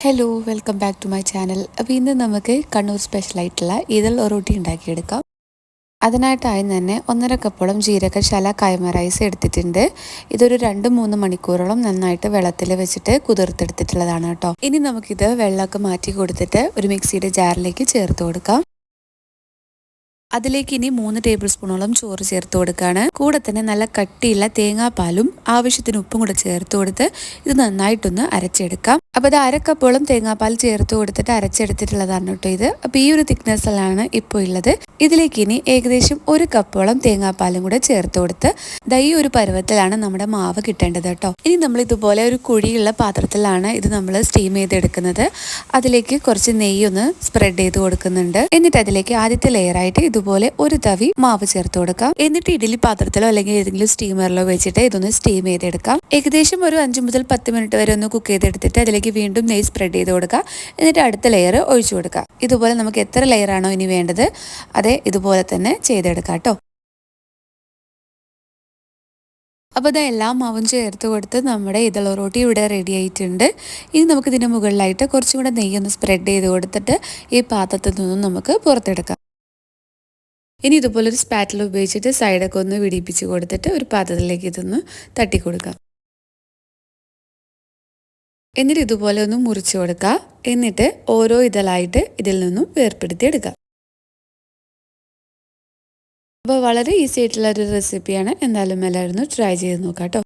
Hello welcome back to my channel. അപ്പോൾ ഇന്ന് നമുക്ക് കണ്ണൂർ സ്പെഷ്യലായിട്ടുള്ള ഈതൽ റൊട്ടി ഉണ്ടാക്കിയെടുക്കാം. അതിനായിട്ടായി തന്നെ 1.5 കപ്പോളം ജീരകശാല കൈമ റൈസ് എടുത്തിട്ടുണ്ട്. ഇതൊരു 2-3 മണിക്കൂറോളം നന്നായിട്ട് വെള്ളത്തിൽ വെച്ചിട്ട് കുതിർത്തെടുത്തിട്ടുള്ളതാണ് കേട്ടോ. ഇനി നമുക്കിത് വെള്ളമൊക്കെ മാറ്റി കൊടുത്തിട്ട് ഒരു മിക്സിയുടെ ജാറിലേക്ക് ചേർത്ത് കൊടുക്കാം. അതിലേക്ക് ഇനി 3 ടേബിൾ സ്പൂണോളം ചോറ് ചേർത്ത് കൊടുക്കുകയാണ്. കൂടെ തന്നെ നല്ല കട്ടിയുള്ള തേങ്ങാപ്പാലും ആവശ്യത്തിന് ഉപ്പും കൂടെ ചേർത്ത് കൊടുത്ത് ഇത് നന്നായിട്ടൊന്ന് അരച്ചെടുക്കാം. അപ്പോൾ ഇത് 1/2 കപ്പോളം തേങ്ങാപ്പാൽ ചേർത്ത് കൊടുത്തിട്ട് അരച്ചെടുത്തിട്ടുള്ളതാണ് കേട്ടോ ഇത്. അപ്പോൾ ഈ ഒരു തിക്നെസ്സിലാണ് ഇപ്പോൾ ഉള്ളത്. ഇതിലേക്ക് ഇനി ഏകദേശം 1 കപ്പോളം തേങ്ങാപ്പാലും കൂടെ ചേർത്ത് കൊടുത്ത് ഈ ഒരു പരുവത്തിലാണ് നമ്മുടെ മാവ് കിട്ടേണ്ടത് കേട്ടോ. ഇനി നമ്മൾ ഇതുപോലെ ഒരു കുഴിയുള്ള പാത്രത്തിലാണ് ഇത് നമ്മൾ സ്റ്റീം ചെയ്തെടുക്കുന്നത്. അതിലേക്ക് കുറച്ച് നെയ്യൊന്ന് സ്പ്രെഡ് ചെയ്ത് കൊടുക്കുന്നുണ്ട്. എന്നിട്ട് അതിലേക്ക് ആദ്യത്തെ ലെയറായിട്ട് ഇതുപോലെ ഒരു തവി മാവ് ചേർത്ത് കൊടുക്കാം. എന്നിട്ട് ഇഡ്ഡലി പാത്രത്തിലോ അല്ലെങ്കിൽ ഏതെങ്കിലും സ്റ്റീമറിലോ വെച്ചിട്ട് ഇതൊന്ന് സ്റ്റീം ചെയ്തെടുക്കാം. ഏകദേശം ഒരു 5 മുതൽ 10 മിനിറ്റ് വരെ ഒന്ന് കുക്ക് ചെയ്തെടുത്തിട്ട് അതിലേക്ക് വീണ്ടും നെയ്യ് സ്പ്രെഡ് ചെയ്ത് കൊടുക്കുക. എന്നിട്ട് അടുത്ത ലെയർ ഒഴിച്ചു കൊടുക്കുക. ഇതുപോലെ നമുക്ക് എത്ര ലെയറാണോ ഇനി വേണ്ടത് അതെ ഇതുപോലെ തന്നെ ചെയ്തെടുക്കാം കേട്ടോ. അപ്പോൾ ഇത് എല്ലാ മാവും ചേർത്ത് കൊടുത്ത് നമ്മുടെ ഇതള റൊട്ടി ഇവിടെ റെഡി ആയിട്ടുണ്ട്. ഇനി നമുക്ക് ഇതിന് മുകളിലായിട്ട് കുറച്ചും കൂടെ നെയ്യൊന്ന് സ്പ്രെഡ് ചെയ്ത് കൊടുത്തിട്ട് ഈ പാത്രത്തിൽ നിന്നും നമുക്ക് പുറത്തെടുക്കാം. ഇനി ഇതുപോലെ ഒരു സ്പാറ്റിൽ ഉപയോഗിച്ചിട്ട് സൈഡൊക്കെ ഒന്ന് വിടിപ്പിച്ച് കൊടുത്തിട്ട് ഒരു പാത്രത്തിലേക്ക് ഇതൊന്ന് തട്ടി കൊടുക്കാം. എന്നിട്ട് ഇതുപോലെ ഒന്ന് മുറിച്ച് കൊടുക്കുക. എന്നിട്ട് ഓരോ ഇതളായിട്ട് ഇതിൽ നിന്നും വേർപ്പെടുത്തി എടുക്കുക. അപ്പോൾ വളരെ ഈസി ആയിട്ടുള്ള ഒരു റെസിപ്പിയാണ്. എന്തായാലും എല്ലാവരും ട്രൈ ചെയ്ത് നോക്കാം കേട്ടോ.